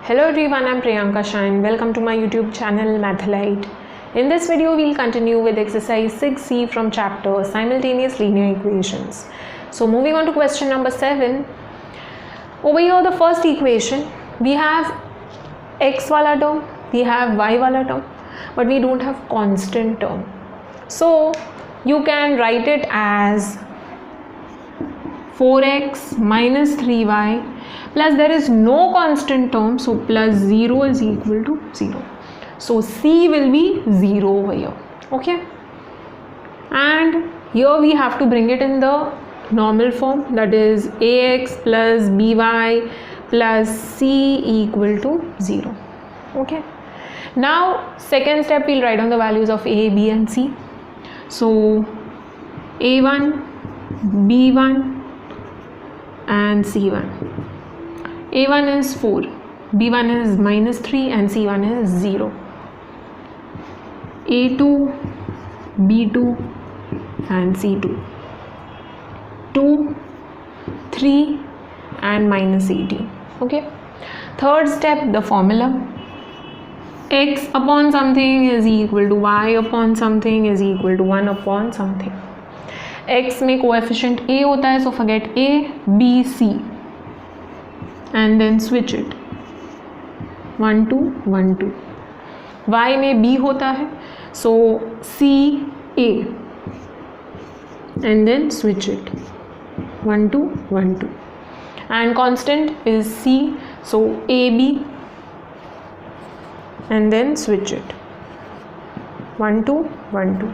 Hello everyone, I'm Priyanka Shine. Welcome to my YouTube channel Mathlite. In this video, we'll continue with exercise 6C from chapter Simultaneous Linear Equations. So moving on to question number 7. Over here, the first equation, we have x wala term, we have y wala term, but we don't have constant term. So you can write it as 4x minus 3y plus there is no constant term, so plus 0 is equal to 0. So C will be 0 over here, okay? And here we have to bring it in the normal form, that is ax plus by plus c equal to 0, okay? Now second step, we'll write down the values of a, b and c. So a1, b1 and c1. a1 is 4, b1 is minus 3 and c1 is 0. a2, b2 and c2. 2, 3 and minus 18, okay? Third step, the formula, x upon something is equal to y upon something is equal to 1 upon something. x में coefficient a होता है, so forget a, b, c and then switch it 1 2 1 2. y में b होता है, so c a and then switch it 1 2 1 2 and constant is c, so a b and then switch it 1 2 1 2.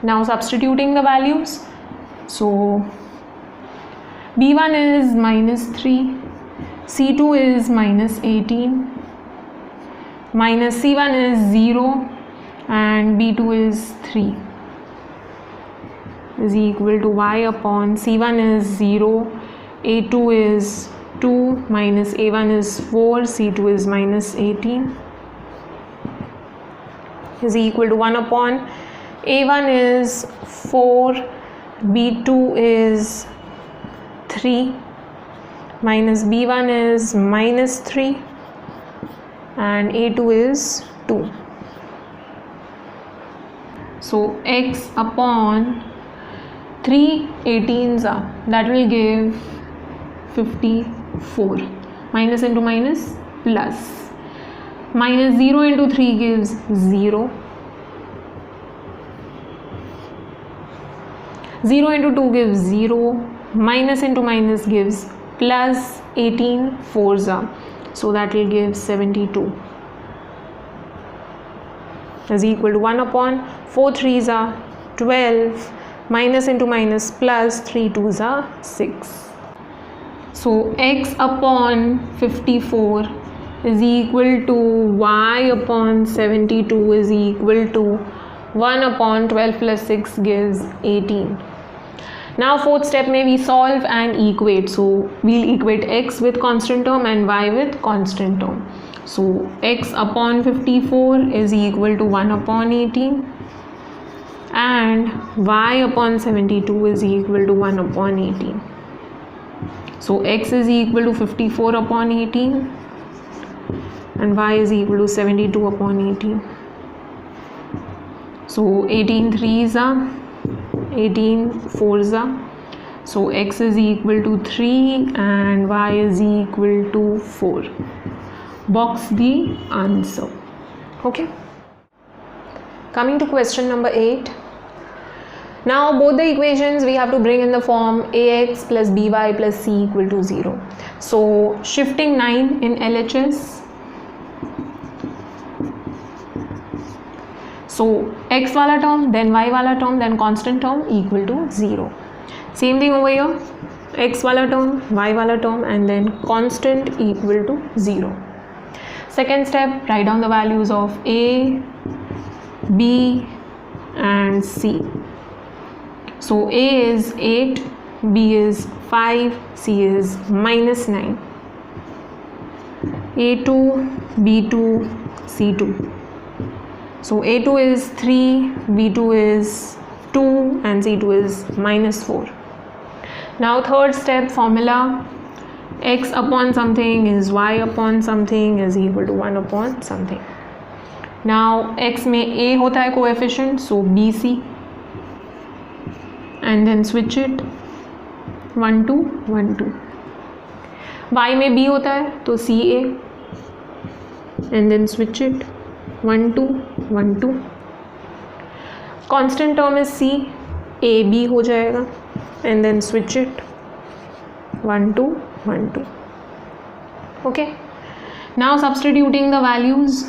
Now substituting the values, so b1 is minus 3, c2 is minus 18, minus c1 is 0 and b2 is 3 is equal to y upon c1 is 0, a2 is 2, minus a1 is 4, c2 is minus 18 is equal to 1 upon a1 is 4, b2 is 3, minus b1 is minus 3 and a2 is 2. So x upon 3 18s are, that will give 54. Minus into minus plus. Minus 0 into 3 gives 0. 0 into 2 gives 0, minus into minus gives plus 18 4s are, so that will give 72 is equal to 1 upon 4 3s are 12, minus into minus plus 3 2s are 6. So x upon 54 is equal to y upon 72 is equal to 1 upon 12 plus 6 gives 18. Now fourth step may we solve and equate. So we'll equate x with constant term and y with constant term. So x upon 54 is equal to 1 upon 18 and y upon 72 is equal to 1 upon 18. So x is equal to 54 upon 18 and y is equal to 72 upon 18. So 18 3s are 18 4s are, so x is equal to 3 and y is equal to 4. Box the answer, okay? Coming to question number 8. Now both the equations we have to bring in the form ax plus by plus c equal to 0. So shifting 9 in LHS. So x wala term, then y wala term, then constant term equal to 0. Same thing over here, x wala term, y wala term and then constant equal to 0. Second step, write down the values of a, b and c. So a is 8, b is 5, c is minus 9. a2, b2, c2. So a2 is 3, b2 is 2 and c2 is minus 4. Now third step, formula x upon something is y upon something is equal to 1 upon something. Now x में a होता है coefficient, so bc, and then switch it 1 2 1 2. y में b होता है तो ca, and then switch it 1 2 1 2. Constant term is c, a b हो जाएगा, and then switch it 1 2 1 2. Okay, now substituting the values,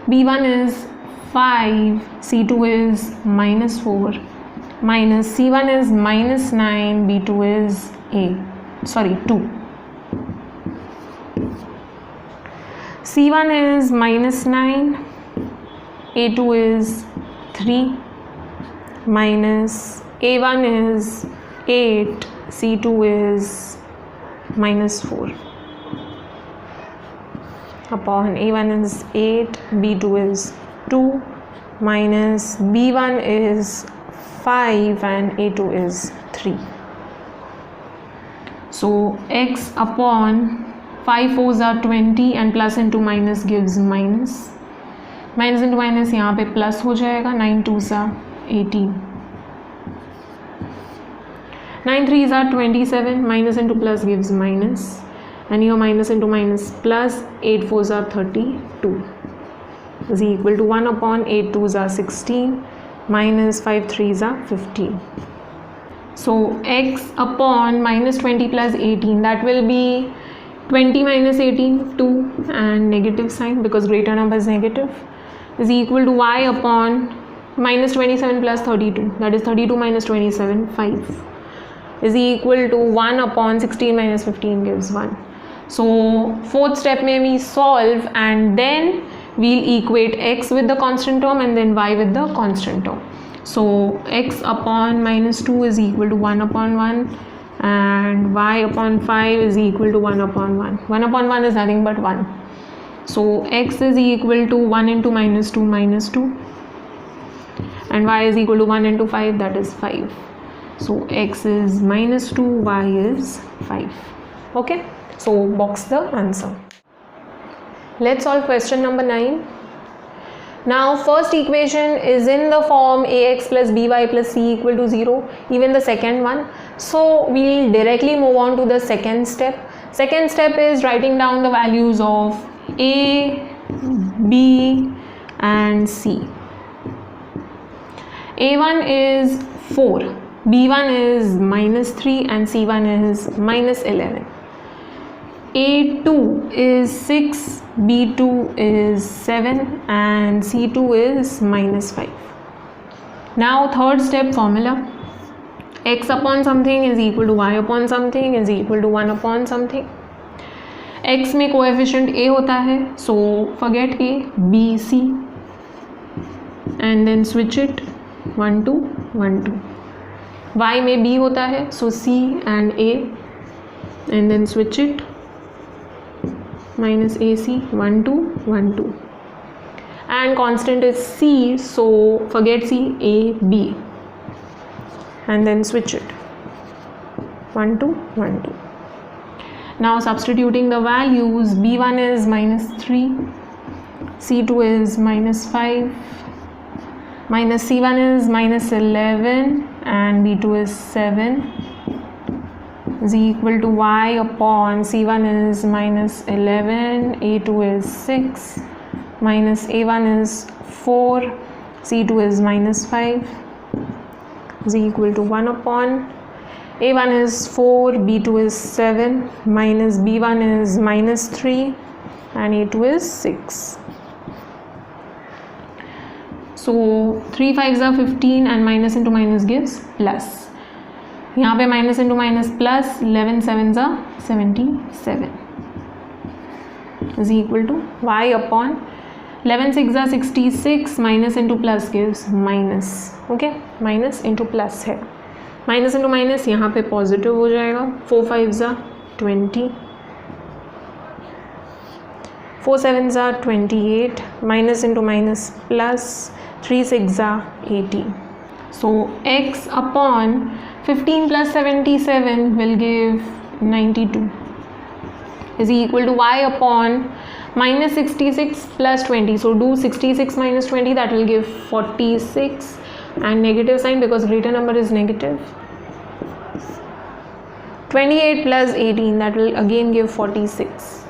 b1 is 5, c2 is -4, minus c1 is -9, b2 is 2. c1 is -9, a2 is 3, minus a1 is 8, c2 is -4, upon a1 is 8, b2 is 2, minus b1 is 5 and a2 is 3. So x upon 5 4s are 20 and plus into minus gives minus. Minus into minus यहाँ पे plus हो जाएगा, 9 2s are 18, 9 3s are 27, minus into plus gives minus, and here minus into minus plus, 8 4s are 32 is equal to 1 upon 8 2s are 16, minus 5 3s are 15. So x upon minus 20 plus 18, that will be 20 minus 18, 2, and negative sign because greater number is negative, is equal to y upon minus 27 plus 32, that is 32 minus 27, 5, is equal to 1 upon 16 minus 15 gives 1. So fourth step में we solve and then we'll equate x with the constant term and then y with the constant term. So x upon -2 is equal to 1 upon 1 and y upon 5 is equal to 1 upon 1. 1 upon 1 is nothing but 1. So x is equal to 1 into -2 and y is equal to 1 into 5, that is 5. So x is -2, y is 5. Okay, so box the answer. Let's solve question number 9. Now first equation is in the form ax plus by plus c equal to 0, even the second one. So we'll directly move on to the second step. Second step is writing down the values of a, b and c. a1 is 4, b1 is -3 and c1 is -11. a2 is 6, b2 is 7 and c2 is -5. Now third step formula, x upon something is equal to y upon something is equal to 1 upon something. x में coefficient a होता है, so forget a, b c, and then switch it 1 2 1 2. y में b होता है, so c and a, and then switch it minus ac 1 2 1 2, and constant is c, so forget c, a b, and then switch it 1 2 1 2. Now substituting the values, b1 is -3, c2 is -5, minus c1 is -11 and b2 is 7 is equal to y upon c1 is -11, a2 is 6, minus a1 is 4, c2 is -5 is equal to 1 upon a1 is 4, b2 is 7, minus b1 is -3 and a2 is 6. So 3 5s are 15 and minus into minus gives plus. यहाँ पे minus into minus plus, 11 7s are 77 is equal to y upon 11 6s are 66, minus into plus gives minus. Okay, minus into plus है, minus into minus यहाँ पे positive हो जाएगा, 4 5s are 20, 4 7s are 28, minus into minus plus, 3 6s are 18. So x upon 15 plus 77 will give 92 is equal to y upon minus 66 plus 20. So do 66 minus 20, that will give 46, and negative sign because greater number is negative. 28 plus 18, that will again give 46.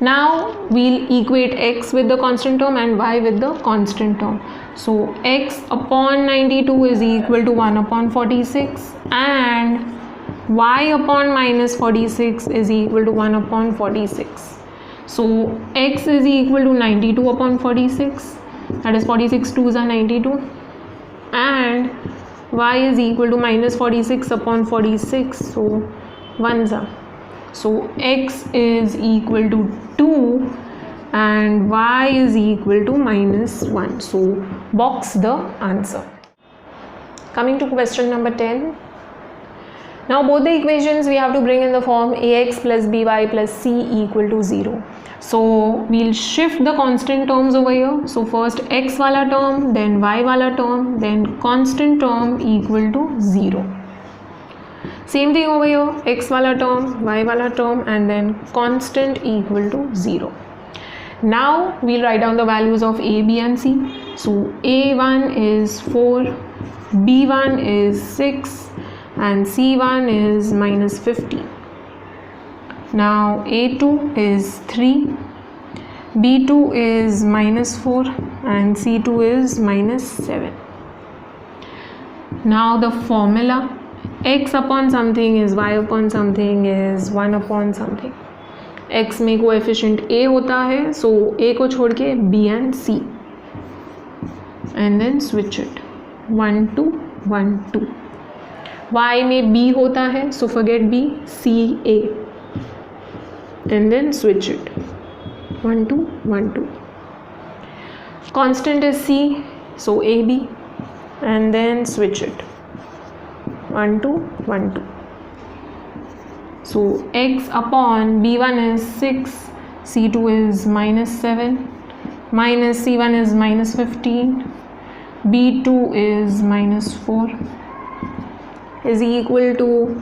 Now we'll equate x with the constant term and y with the constant term. So x upon 92 is equal to 1 upon 46, and y upon minus 46 is equal to 1 upon 46. So x is equal to 92 upon 46, that is 46 2s are 92, and y is equal to minus 46 upon 46, so 1s are. So x is equal to 2 and y is equal to minus 1. So box the answer. Coming to question number 10. Now both the equations we have to bring in the form ax plus by plus c equal to 0. So we'll shift the constant terms over here. So first x wala term, then y wala term, then constant term equal to 0. Same thing over here, x wala term, y wala term, and then constant equal to 0. Now we'll write down the values of a, b and c. So a1 is 4, b1 is 6, and c1 is minus 50. Now a2 is 3, b2 is minus 4, and c2 is minus 7. Now the formula, x upon something is y upon something is 1 upon something. x में coefficient a होता है, so a को छोड़ के b and c, and then switch it 1 2 1 2. y में b होता है, so forget b, c a, and then switch it 1 2 1 2. Constant is c, so a b, and then switch it 1 2 1 2. So x upon b1 is 6, c2 is minus 7, minus c1 is minus 15, b2 is minus 4 is equal to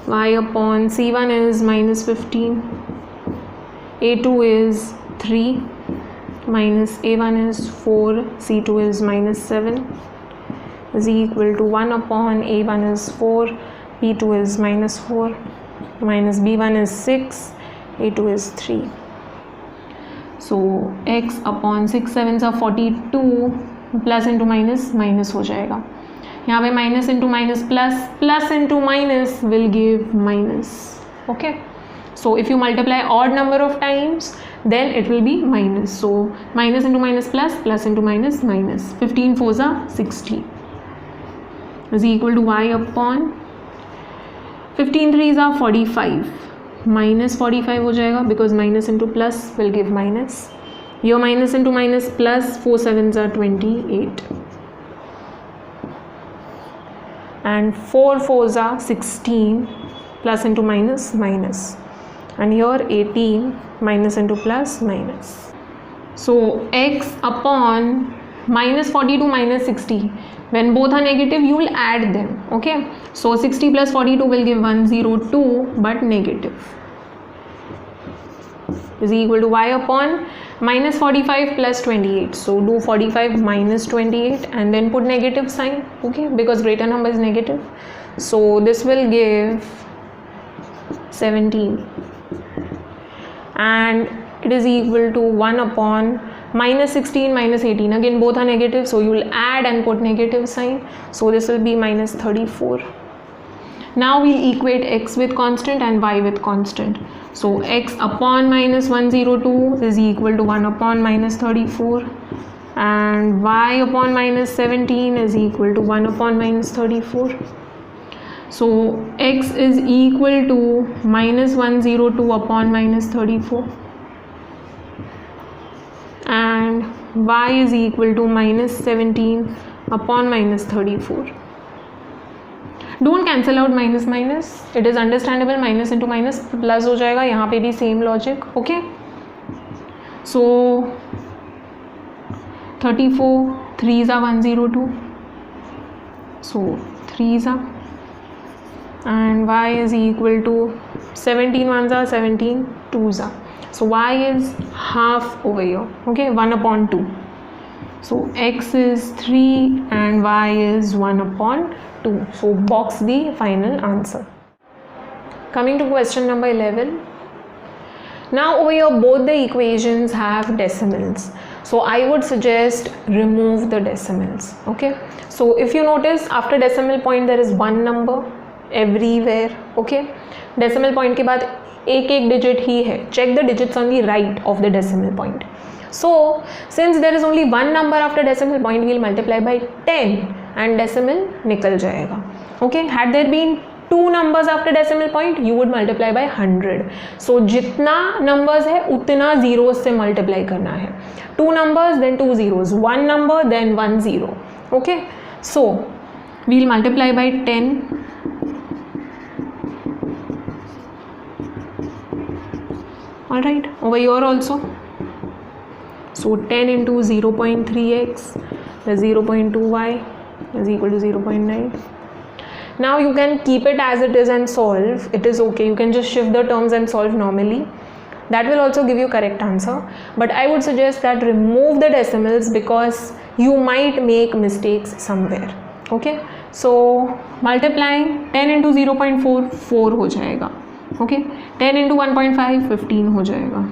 y upon c1 is minus 15, a2 is 3, minus a1 is 4, c2 is minus 7 is equal to 1 upon a1 is 4, b2 is minus 4, minus b1 is 6, a2 is 3. So x upon 6 7s are 42, plus into minus minus हो जाएगा. यहाँ पे minus into minus plus, plus into minus will give minus. Okay, so if you multiply odd number of times then it will be minus. So minus into minus plus, plus into minus minus. 15 4s are 60 is equal to y upon 15 3s are 45 minus 45 हो जाएगा because minus into plus will give minus. Your minus into minus plus 4 7s are 28 and 4 4s are 16 plus into minus minus, and here 18 minus into plus minus. So x upon minus 42 minus 60, when both are negative you will add them. Okay, so 60 plus 42 will give 102 but negative is equal to y upon minus 45 plus 28. So do 45 minus 28 and then put negative sign. Okay, because greater number is negative, so this will give 17 and it is equal to 1 upon minus 16 minus 18. Again both are negative, so you will add and put negative sign, so this will be minus 34. Now we'll equate x with constant and y with constant. So x upon minus 102 is equal to 1 upon minus 34 and y upon minus 17 is equal to 1 upon minus 34. So x is equal to minus 102 upon minus 34 and y is equal to minus 17 upon minus 34. Don't cancel out minus minus, it is understandable. Minus into minus plus हो जाएगा, यहाँ पे भी same logic. Okay, so 34 3s are 102, so 3s are, and y is equal to 17 ones are 17 twos are. So y is half over here. Okay, 1 upon 2. So x is 3 and y is 1 upon 2. So box the final answer. Coming to question number 11. Now over here both the equations have decimals. So I would suggest remove the decimals. Okay. So if you notice after decimal point there is one number everywhere. Okay. Decimal point के बाद एक digit ही है. Check the digits on the right of the decimal point. So since there is only one number after decimal point, we will multiply by 10 and decimal निकल जाएगा. Okay. Had there been two numbers after decimal point, you would multiply by 100. So जितना numbers है उतना zeros से multiply करना है. Two numbers then two zeros, one number then one zero. Okay. So we will multiply by 10. All right. Over here also. So 10 into 0.3x plus 0.2y is equal to 0.9. Now you can keep it as it is and solve. It is okay. You can just shift the terms and solve normally. That will also give you correct answer. But I would suggest that remove the decimals because you might make mistakes somewhere. Okay. So multiplying 10 into 0.4 4 हो जाएगा. Okay. 10 into 1.5 15 हो जाएगा.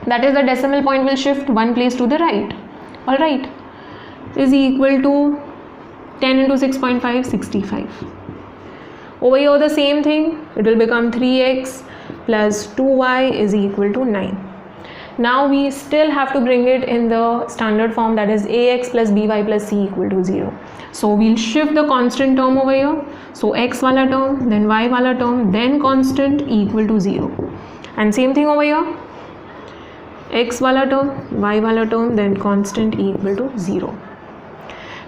That is the decimal point will shift one place to the right. All right. Is equal to 10 into 6.5 65. Over here the same thing, it will become 3x plus 2y is equal to 9. Now we still have to bring it in the standard form, that is ax plus by plus c equal to 0. So we'll shift the constant term over here. So x wala term, then y wala term, then constant equal to 0. And same thing over here, x wala term, y wala term, then constant equal to 0.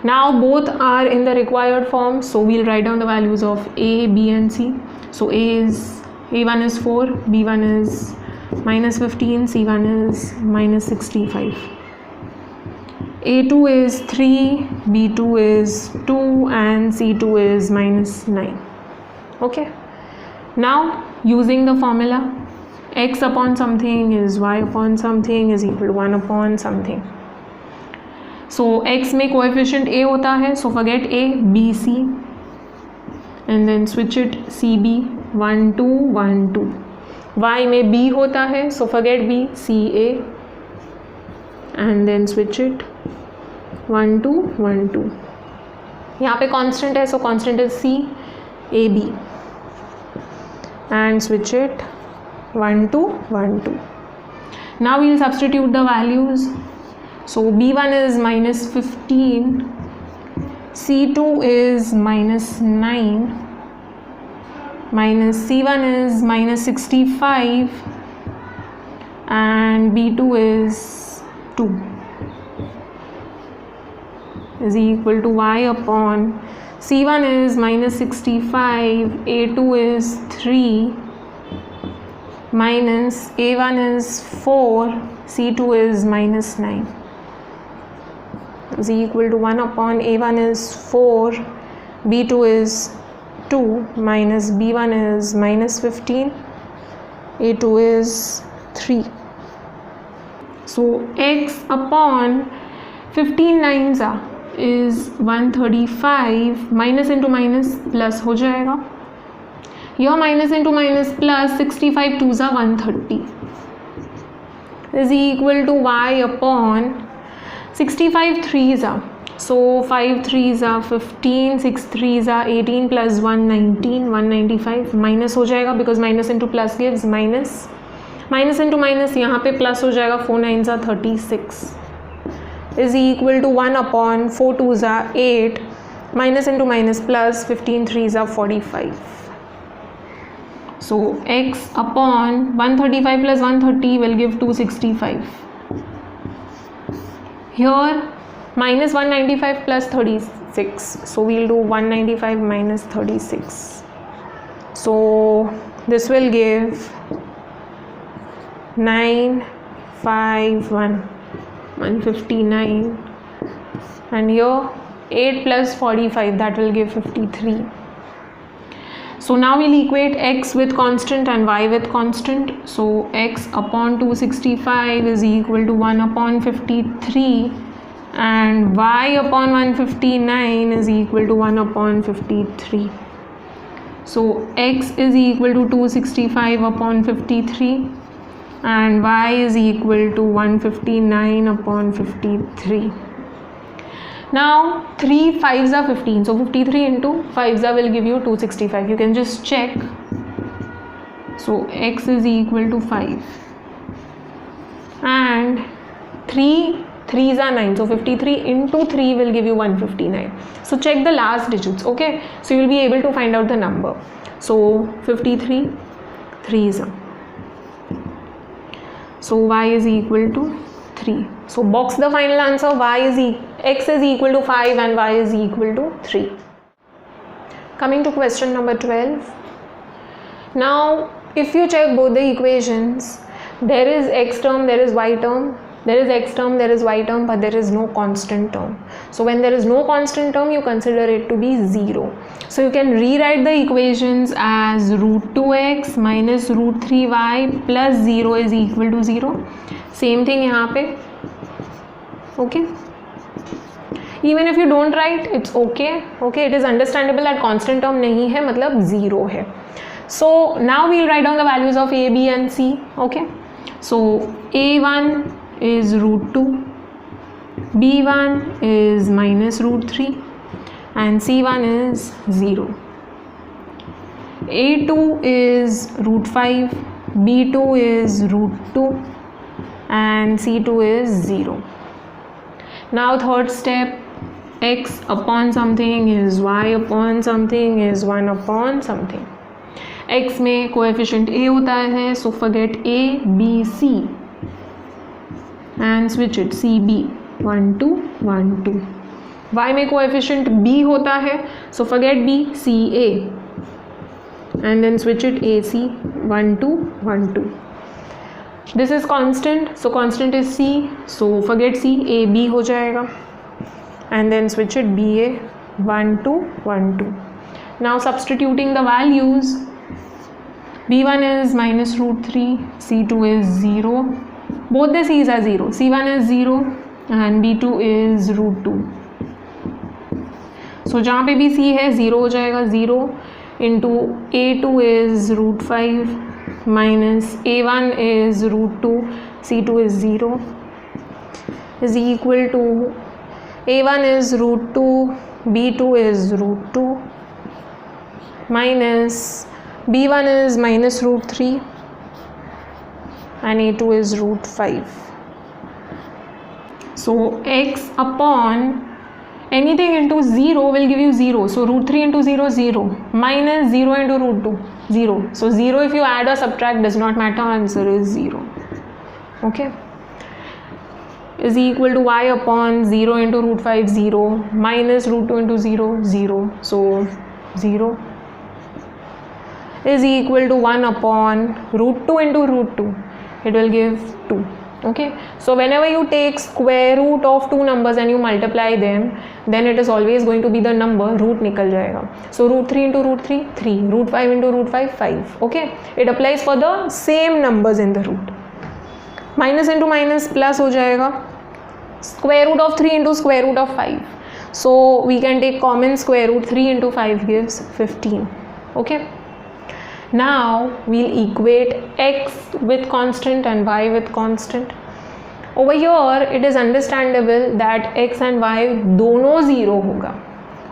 Now both are in the required form, so we'll write down the values of a, b and c. So a1 is 4, b1 is minus 15, c1 is minus 65. a2 is 3, b2 is 2 and c2 is minus 9. Okay. Now using the formula, x upon something is y upon something is equal to 1 upon something. So x में coefficient a होता है, so forget a, b, c and then switch it cb 1 2 1 2. y में b होता है, so forget b, ca and then switch it 1 2 1 2. यहाँ पे constant है, so constant is c a b and switch it 1 2 1 2. Now we will substitute the values. So b1 is minus 15, c2 is minus 9, minus c1 is minus 65 and b2 is 2 is equal to y upon c1 is minus 65, a2 is 3 minus a1 is 4, c2 is minus 9 is equal to 1 upon a1 is 4, b2 is 2 minus b1 is minus 15, a2 is 3. So x upon 15 nines is 135, minus into minus plus हो जाएगा. Here minus into minus plus 65 twos are 130 is equal to y upon 65 threes are, so 5 threes are 15, 6 threes are 18 plus 1 19, 195 minus हो जाएगा because minus into plus gives minus, minus into minus यहाँ पे plus हो जाएगा 4 nines are 36 is equal to 1 upon 4 twos are 8, minus into minus plus 15 threes are 45. So x upon 135 plus 130 will give 265. Here minus 195 plus 36, so we'll do 195 minus 36. So this will give 951, 159 and here 8 plus 45, that will give 53. So now we'll equate x with constant and y with constant. So x upon 265 is equal to 1 upon 53 and y upon 159 is equal to 1 upon 53. So x is equal to 265 upon 53 and y is equal to 159 upon 53. Now 3 5s are 15, so 53 into 5s will give you 265. You can just check. So x is equal to 5 and 3 3s are 9, so 53 into 3 will give you 159. So check the last digits, okay? So you will be able to find out the number. So 53 3s are. So y is equal to 3. So box the final answer. X is equal to 5 and y is equal to 3. Coming to question number 12. Now if you check both the equations, there is x term, there is y term. There is x term, there is y term, but there is no constant term. So when there is no constant term, you consider it to be 0. So you can rewrite the equations as root 2x minus root 3y plus 0 is equal to 0. Same thing यहाँ पे. Okay. Even if you don't write, it's okay. Okay, it is understandable that constant term नहीं है, मतलब 0 है. So now we'll write down the values of a, b and c. Okay. So a1 is root 2, b1 is minus root 3 and c1 is 0. a2 is root 5, b2 is root 2 and c2 is 0. Now third step, x upon something is y upon something is 1 upon something. x में coefficient a होता है, so forget a, b, c and switch it CB 1 2 1 2. y में coefficient b होता है, so forget b, CA and then switch it AC 1 2 1 2. This is constant, so constant is c, so forget c, AB हो जाएगा and then switch it BA 1 2 1 2. Now substituting the values, b1 is minus root 3, c2 is 0. Both the c's are 0. c1 is 0 and b2 is root 2. So जहाँ पे भी c है 0 हो जाएगा. 0 into a2 is root 5 minus a1 is root 2, c2 is 0 is equal to a1 is root 2, b2 is root 2 minus b1 is minus root 3 and a2 is root 5. So x upon anything into 0 will give you 0. So root 3 into 0 0 minus 0 into root 2 0. So 0 if you add or subtract does not matter, answer is 0. Okay, is equal to y upon 0 into root 5 0 minus root 2 into 0 0. So 0 is equal to 1 upon root 2 into root 2. It will give 2. Okay, so whenever you take square root of two numbers and you multiply them, then it is always going to be the number, root निकल जाएगा. So root 3 into root 3 3, root 5 into root 5 5. Okay, it applies for the same numbers in the root. Minus into minus plus हो जाएगा. Square root of 3 into square root of 5. So we can take common square root. 3 into 5 gives 15. Okay. Now we'll equate x with constant and y with constant. Over here it is understandable that x and y दोनों 0 होगा.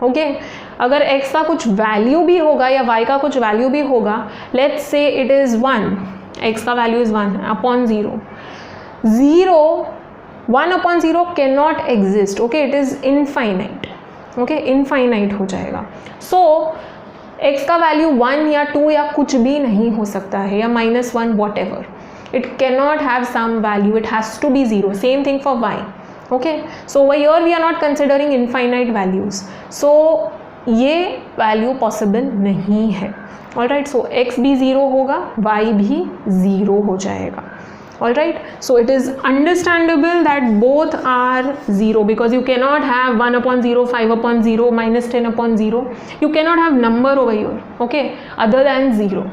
Okay, अगर x का कुछ value भी होगा या y का कुछ वैल्यू भी होगा, let's say it is 1, x का value is 1 upon 0. 1 upon 0 cannot exist. Okay, it is infinite. Okay, infinite हो जाएगा. So x का वैल्यू 1 या 2 या कुछ भी नहीं हो सकता है, या -1 whatever. It cannot have some value. It has to be 0. Same thing for y. Okay, so over here we are not considering infinite values. So ये वैल्यू पॉसिबल नहीं है. ऑलराइट, सो x भी 0 होगा, y भी 0 हो जाएगा. All right, so it is understandable that both are 0 because you cannot have 1 upon 0, 5 upon 0, minus 10 upon 0. You cannot have number over here, okay, other than 0.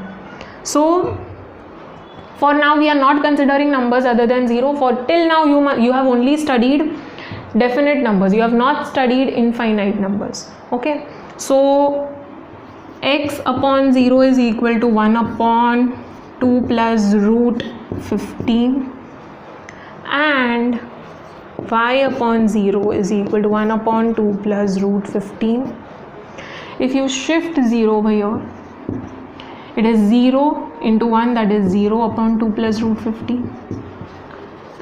So for now we are not considering numbers other than 0. For till now you have only studied definite numbers, you have not studied infinite numbers, okay. So x upon 0 is equal to 1 upon 2 plus root 15 and y upon 0 is equal to 1 upon 2 plus root 15. If you shift 0 over here, it is 0 into 1, that is 0 upon 2 plus root 15,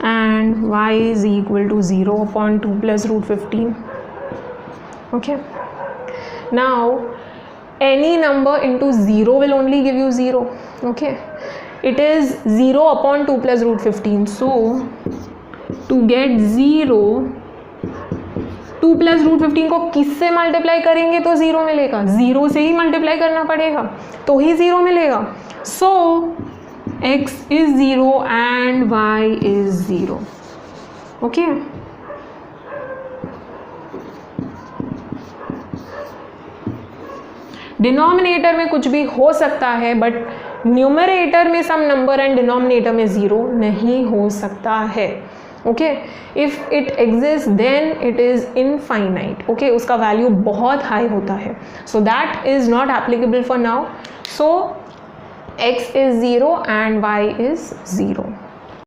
and y is equal to 0 upon 2 plus root 15. Okay, now any number into 0 will only give you 0. Okay, it is 0 upon 2 plus root 15. So to get 0, 2 plus root 15 को किससे multiply करेंगे तो 0 मिलेगा, 0 से ही multiply करना पड़ेगा तो ही 0 मिलेगा. सो x is 0 and y is 0. Okay, denominator में कुछ भी हो सकता है बट न्यूमरेटर में सम नंबर एंड डिनोमिनेटर में 0 नहीं हो सकता है. Okay, if it exist then it is infinite. Okay, उसका वैल्यू बहुत हाई होता है. So that is not applicable for now. So x is 0 and y is 0.